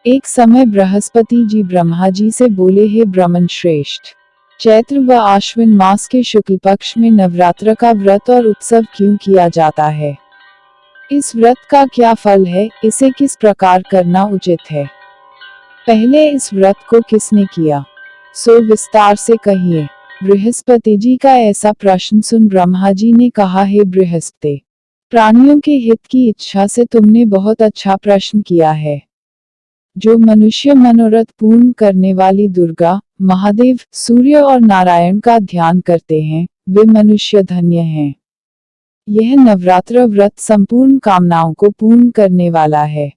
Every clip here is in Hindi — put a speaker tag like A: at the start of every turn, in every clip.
A: एक समय बृहस्पति जी ब्रह्मा जी से बोले, हे ब्राह्मण श्रेष्ठ, चैत्र व आश्विन मास के शुक्ल पक्ष में नवरात्र का व्रत और उत्सव क्यों किया जाता है? इस व्रत का क्या फल है? इसे किस प्रकार करना उचित है? पहले इस व्रत को किसने किया, सो विस्तार से कहिए। बृहस्पति जी का ऐसा प्रश्न सुन ब्रह्मा जी ने कहा, हे बृहस्पति, प्राणियों के हित की इच्छा से तुमने बहुत अच्छा प्रश्न किया है। जो मनुष्य मनोरथ पूर्ण करने वाली दुर्गा, महादेव, सूर्य और नारायण का ध्यान करते हैं, वे मनुष्य धन्य हैं। यह नवरात्र व्रत संपूर्ण कामनाओं को पूर्ण करने वाला है।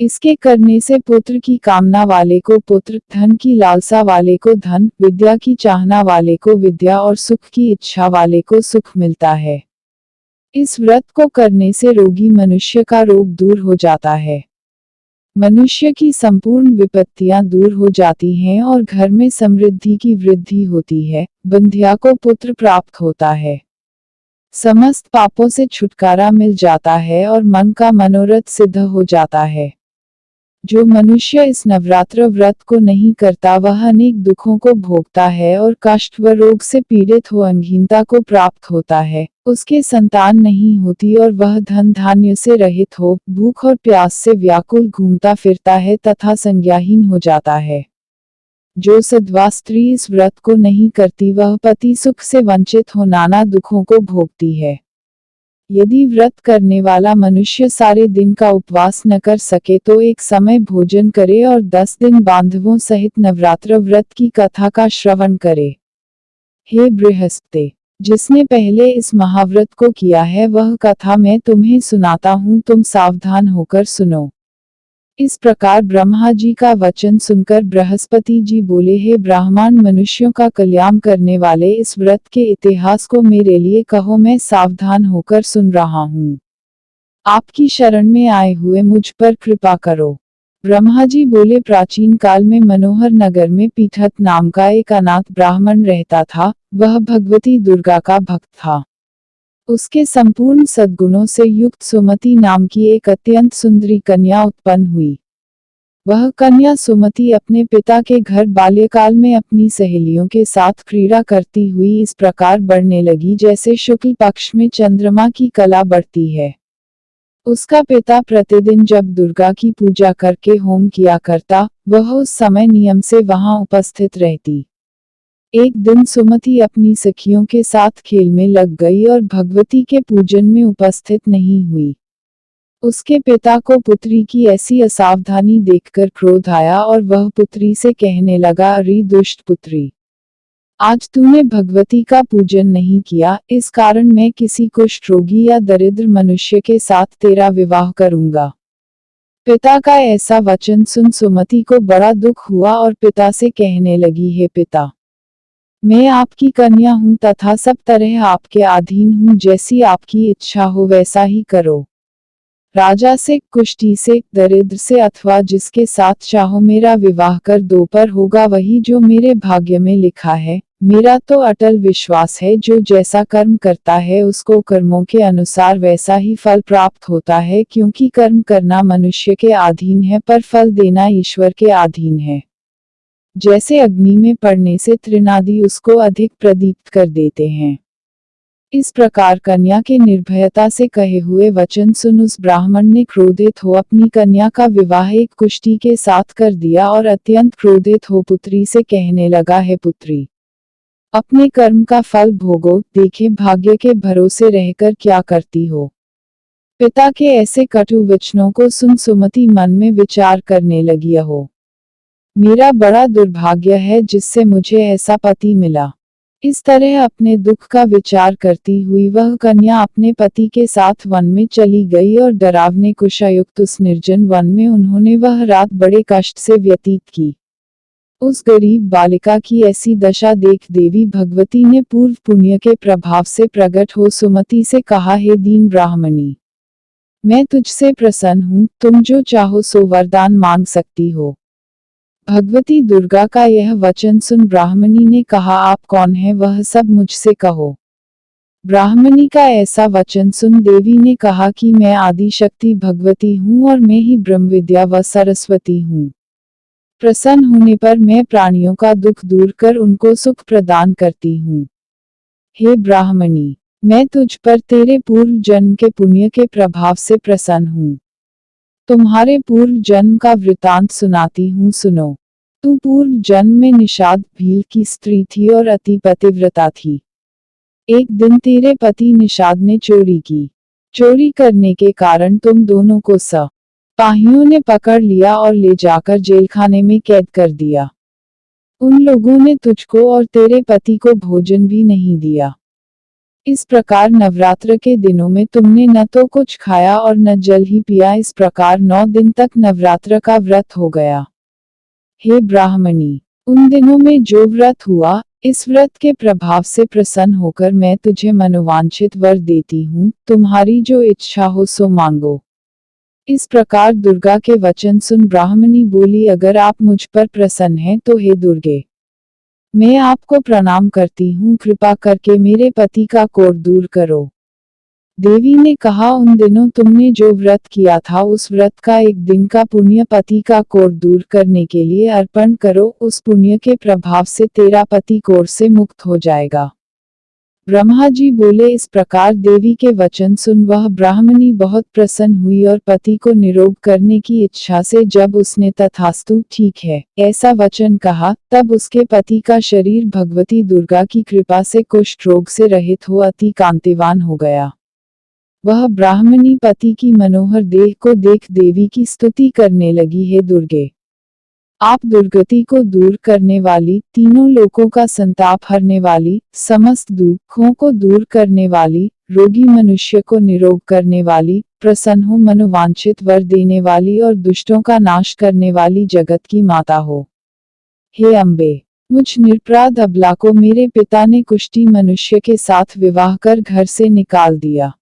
A: इसके करने से पुत्र की कामना वाले को पुत्र, धन की लालसा वाले को धन, विद्या की चाहना वाले को विद्या और सुख की इच्छा वाले को सुख मिलता है। इस व्रत को करने से रोगी मनुष्य का रोग दूर हो जाता है। मनुष्य की संपूर्ण विपत्तियां दूर हो जाती हैं और घर में समृद्धि की वृद्धि होती है। बंध्या को पुत्र प्राप्त होता है। समस्त पापों से छुटकारा मिल जाता है और मन का मनोरथ सिद्ध हो जाता है। जो मनुष्य इस नवरात्र व्रत को नहीं करता वह अनेक दुखों को भोगता है और कष्ट व रोग से पीड़ित हो अंगहीनता को प्राप्त होता है। उसके संतान नहीं होती और वह धन धान्य से रहित हो भूख और प्यास से व्याकुल घूमता फिरता है तथा संज्ञाहीन हो जाता है। जो सद्वा स्त्री इस व्रत को नहीं करती वह पति सुख से वंचित हो नाना दुखों को भोगती है। यदि व्रत करने वाला मनुष्य सारे दिन का उपवास न कर सके तो एक समय भोजन करे और 10 दिन बांधवों सहित नवरात्र व्रत की कथा का श्रवण करे। हे बृहस्पति, जिसने पहले इस महाव्रत को किया है वह कथा मैं तुम्हें सुनाता हूँ, तुम सावधान होकर सुनो। इस प्रकार ब्रह्मा जी का वचन सुनकर बृहस्पति जी बोले, हे ब्राह्मण मनुष्यों का कल्याण करने वाले इस व्रत के इतिहास को मेरे लिए कहो, मैं सावधान होकर सुन रहा हूँ। आपकी शरण में आए हुए मुझ पर कृपा करो। ब्रह्मा जी बोले, प्राचीन काल में मनोहर नगर में पीठत नाम का एक अनाथ ब्राह्मण रहता था। वह भगवती दुर्गा का भक्त था। उसके संपूर्ण सद्गुणों से युक्त सुमति नाम की एक अत्यंत सुंदरी कन्या उत्पन्न हुई। वह कन्या सुमति अपने पिता के घर बाल्यकाल में अपनी सहेलियों के साथ क्रीड़ा करती हुई इस प्रकार बढ़ने लगी जैसे शुक्ल पक्ष में चंद्रमा की कला बढ़ती है। उसका पिता प्रतिदिन जब दुर्गा की पूजा करके होम किया करता, वह उस समय नियम से वहां उपस्थित रहती। एक दिन सुमति अपनी सखियों के साथ खेल में लग गई और भगवती के पूजन में उपस्थित नहीं हुई। उसके पिता को पुत्री की ऐसी असावधानी देखकर क्रोध आया और वह पुत्री से कहने लगा, अरे दुष्ट पुत्री, आज तूने भगवती का पूजन नहीं किया, इस कारण मैं किसी कुष्ठ रोगी या दरिद्र मनुष्य के साथ तेरा विवाह करूंगा। पिता का ऐसा वचन सुन सुमति को बड़ा दुख हुआ और पिता से कहने लगी, हे पिता, मैं आपकी कन्या हूँ तथा सब तरह आपके अधीन हूँ, जैसी आपकी इच्छा हो वैसा ही करो। राजा से, कुष्ठी से, दरिद्र से अथवा जिसके साथ चाहो मेरा विवाह कर दो, पर होगा वही जो मेरे भाग्य में लिखा है। मेरा तो अटल विश्वास है जो जैसा कर्म करता है उसको कर्मों के अनुसार वैसा ही फल प्राप्त होता है, क्योंकि कर्म करना मनुष्य के अधीन है पर फल देना ईश्वर के अधीन है। जैसे अग्नि में पड़ने से तृणादि उसको अधिक प्रदीप्त कर देते हैं। इस प्रकार कन्या के निर्भयता से कहे हुए वचन सुन उस ब्राह्मण ने क्रोधित हो अपनी कन्या का विवाह एक कुष्ठी के साथ कर दिया और अत्यंत क्रोधित हो पुत्री से कहने लगा, है पुत्री, अपने कर्म का फल भोगो, देखे भाग्य के भरोसे रहकर क्या करती हो। पिता के ऐसे कटु वचनों को सुन सुमति मन में विचार करने लगी, हो मेरा बड़ा दुर्भाग्य है जिससे मुझे ऐसा पति मिला। इस तरह अपने दुख का विचार करती हुई वह कन्या अपने पति के साथ वन में चली गई और डरावने कुशायुक्त उस निर्जन वन में उन्होंने वह रात बड़े कष्ट से व्यतीत की। उस गरीब बालिका की ऐसी दशा देख देवी भगवती ने पूर्व पुण्य के प्रभाव से प्रकट हो सुमति से कहा, हे दीन ब्राह्मणी, मैं तुझसे प्रसन्न हूँ, तुम जो चाहो सो वरदान मांग सकती हो। भगवती दुर्गा का यह वचन सुन ब्राह्मणी ने कहा, आप कौन है वह सब मुझसे कहो। ब्राह्मणी का ऐसा वचन सुन देवी ने कहा कि मैं आदि शक्ति भगवती हूँ और मैं ही ब्रह्म विद्या व सरस्वती हूँ। प्रसन्न होने पर मैं प्राणियों का दुख दूर कर उनको सुख प्रदान करती हूँ। हे ब्राह्मणी, मैं तुझ पर तेरे पूर्व जन्म के पुण्य के प्रभाव से प्रसन्न हूँ। तुम्हारे पूर्व जन्म का वृतांत सुनाती हूँ, सुनो। तू पूर्व जन्म में निषाद भील की स्त्री थी और अति पतिव्रता थी। एक दिन तेरे पति निषाद ने चोरी की। चोरी करने के कारण तुम दोनों को सिपाहियों ने पकड़ लिया और ले जाकर जेलखाने में कैद कर दिया। उन लोगों ने तुझको और तेरे पति को भोजन भी नहीं दिया। इस प्रकार नवरात्र के दिनों में तुमने न तो कुछ खाया और न जल ही पिया। इस प्रकार 9 दिन तक नवरात्र का व्रत हो गया। हे ब्राह्मणी, उन दिनों में जो व्रत हुआ, इस व्रत के प्रभाव से प्रसन्न होकर मैं तुझे मनोवांछित वर देती हूँ। तुम्हारी जो इच्छा हो सो मांगो। इस प्रकार दुर्गा के वचन सुन ब्राह्मणी बोली, अगर आप मुझ पर प्रसन्न हैं तो हे दुर्गे, मैं आपको प्रणाम करती हूँ। कृपा करके मेरे पति का कोढ़ दूर करो। देवी ने कहा, उन दिनों तुमने जो व्रत किया था उस व्रत का एक दिन का पुण्य पति का कोढ़ दूर करने के लिए अर्पण करो। उस पुण्य के प्रभाव से तेरा पति कोढ़ से मुक्त हो जाएगा। ब्रह्मा जी बोले, इस प्रकार देवी के वचन सुन वह ब्राह्मणी बहुत प्रसन्न हुई और पति को निरोग करने की इच्छा से जब उसने तथास्तु ठीक है ऐसा वचन कहा, तब उसके पति का शरीर भगवती दुर्गा की कृपा से कुष्ठ रोग से रहित हो अति कांतिवान हो गया। वह ब्राह्मणी पति की मनोहर देह को देख देवी की स्तुति करने लगी, हे दुर्गे, आप दुर्गति को दूर करने वाली, तीनों लोकों का संताप हरने वाली, समस्त दुखों को दूर करने वाली, रोगी मनुष्य को निरोग करने वाली, प्रसन्न हो मनोवांछित वर देने वाली और दुष्टों का नाश करने वाली जगत की माता हो। हे अम्बे, मुझ निरपराध अबला को मेरे पिता ने कुष्ठी मनुष्य के साथ विवाह कर घर से निकाल दिया।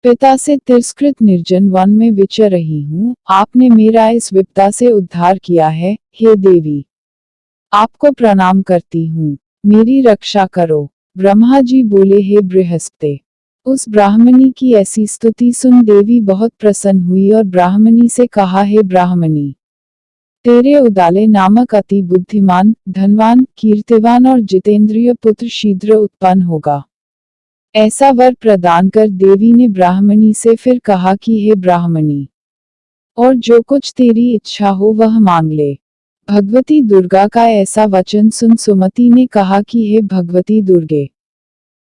A: पिता से तिरस्कृत निर्जन वन में विचर रही हूँ। आपने मेरा इस विपदा से उद्धार किया है। हे देवी, आपको प्रणाम करती हूँ, मेरी रक्षा करो। ब्रह्मा जी बोले, हे बृहस्पति। उस ब्राह्मणी की ऐसी स्तुति सुन देवी बहुत प्रसन्न हुई और ब्राह्मणी से कहा, हे ब्राह्मणी, तेरे उदाले नामक अति बुद्धिमान, धनवान, कीर्तिवान और जितेंद्रिय पुत्र शीघ्र उत्पन्न होगा। ऐसा वर प्रदान कर देवी ने ब्राह्मणी से फिर कहा कि हे ब्राह्मणी, और जो कुछ तेरी इच्छा हो वह मांग ले। भगवती दुर्गा का ऐसा वचन सुन सुमति ने कहा कि हे भगवती दुर्गे,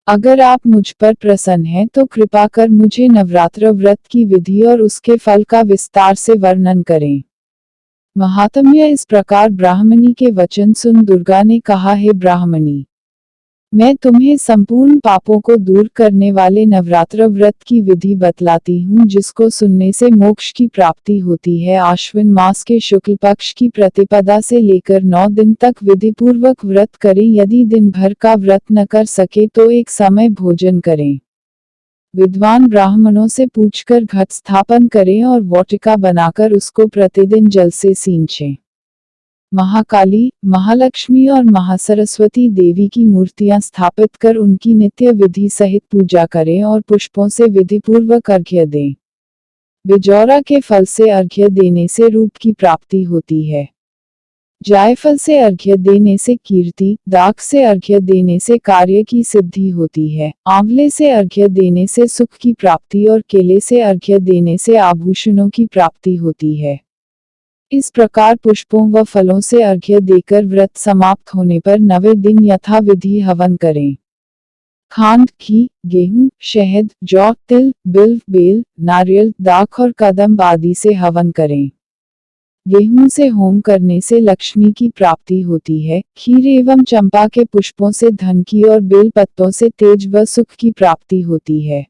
A: अगर आप मुझ पर प्रसन्न हैं तो कृपा कर मुझे नवरात्र व्रत की विधि और उसके फल का विस्तार से वर्णन करें। महात्म्य। इस प्रकार ब्राह्मणी के वचन सुन दुर्गा ने कहा, हे ब्राह्मणी, मैं तुम्हें संपूर्ण पापों को दूर करने वाले नवरात्र व्रत की विधि बतलाती हूँ, जिसको सुनने से मोक्ष की प्राप्ति होती है। आश्विन मास के शुक्ल पक्ष की प्रतिपदा से लेकर 9 दिन तक विधि पूर्वक व्रत करें। यदि दिन भर का व्रत न कर सके तो एक समय भोजन करें। विद्वान ब्राह्मणों से पूछकर घट स्थापन करें और वाटिका बनाकर उसको प्रतिदिन जल से सींचें। महाकाली, महालक्ष्मी और महासरस्वती देवी की मूर्तियां स्थापित कर उनकी नित्य विधि सहित पूजा करें और पुष्पों से विधि पूर्वक अर्घ्य दें। बिजौरा के फल से अर्घ्य देने से रूप की प्राप्ति होती है। जायफल से अर्घ्य देने से कीर्ति, दाख से अर्घ्य देने से कार्य की सिद्धि होती है, आंवले से अर्घ्य देने से सुख की प्राप्ति और केले से अर्घ्य देने से आभूषणों की प्राप्ति होती है। इस प्रकार पुष्पों व फलों से अर्घ्य देकर व्रत समाप्त होने पर 9वें दिन यथा विधि हवन करें। खांड, घी, गेहूं, शहद, जौ, तिल, बिल्व, बेल, नारियल, दाख और कदम्ब आदि से हवन करें। गेहूं से होम करने से लक्ष्मी की प्राप्ति होती है। खीर एवं चंपा के पुष्पों से धन की और बेल पत्तों से तेज व सुख की प्राप्ति होती है।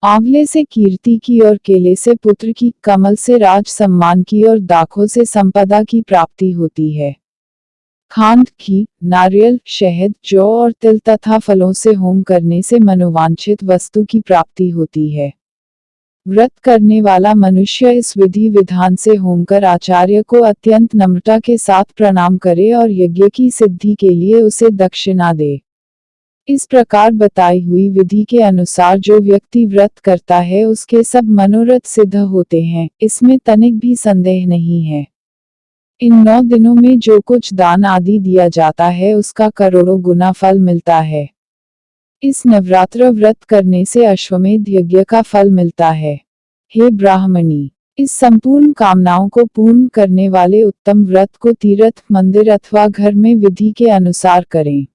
A: आंवले से कीर्ति की और केले से पुत्र की, कमल से राज सम्मान की और दाखों से संपदा की प्राप्ति होती है। खांड, घी, नारियल, शहद, जौ और तिल तथा फलों से होम करने से मनोवांछित वस्तु की प्राप्ति होती है। व्रत करने वाला मनुष्य इस विधि विधान से होम कर आचार्य को अत्यंत नम्रता के साथ प्रणाम करे और यज्ञ की सिद्धि के लिए उसे दक्षिणा दे। इस प्रकार बताई हुई विधि के अनुसार जो व्यक्ति व्रत करता है उसके सब मनोरथ सिद्ध होते हैं, इसमें तनिक भी संदेह नहीं है। इन 9 दिनों में जो कुछ दान आदि दिया जाता है उसका करोड़ों गुना फल मिलता है। इस नवरात्र व्रत करने से अश्वमेध यज्ञ का फल मिलता है। हे ब्राह्मणी, इस संपूर्ण कामनाओं को पूर्ण करने वाले उत्तम व्रत को तीर्थ, मंदिर अथवा घर में विधि के अनुसार करें।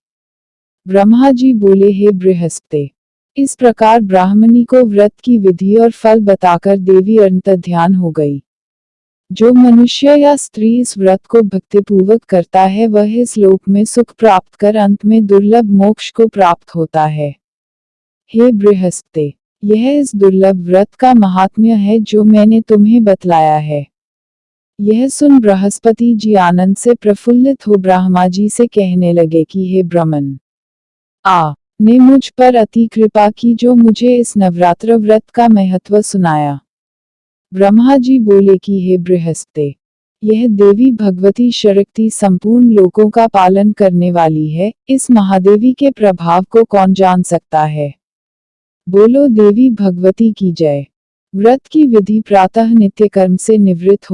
A: ब्रह्मा जी बोले, हे बृहस्पति, इस प्रकार ब्राह्मणी को व्रत की विधि और फल बताकर देवी अंतर्ध्यान हो गई। जो मनुष्य या स्त्री इस व्रत को भक्तिपूर्वक करता है वह इस लोक में सुख प्राप्त कर अंत में दुर्लभ मोक्ष को प्राप्त होता है। हे बृहस्पति, यह इस दुर्लभ व्रत का महात्म्य है जो मैंने तुम्हें बतलाया है। यह सुन बृहस्पति जी आनंद से प्रफुल्लित हो ब्रह्मा जी से कहने लगे कि हे ब्रह्मन, ने मुझ पर अति कृपा की जो मुझे इस नवरात्र व्रत का महत्व सुनाया। ब्रह्मा जी बोले कि हे बृहस्पति, यह देवी भगवती शक्ति संपूर्ण लोकों का पालन करने वाली है, इस महादेवी के प्रभाव को कौन जान सकता है। बोलो देवी भगवती की जय। व्रत की विधि प्रातः नित्य कर्म से निवृत्त हो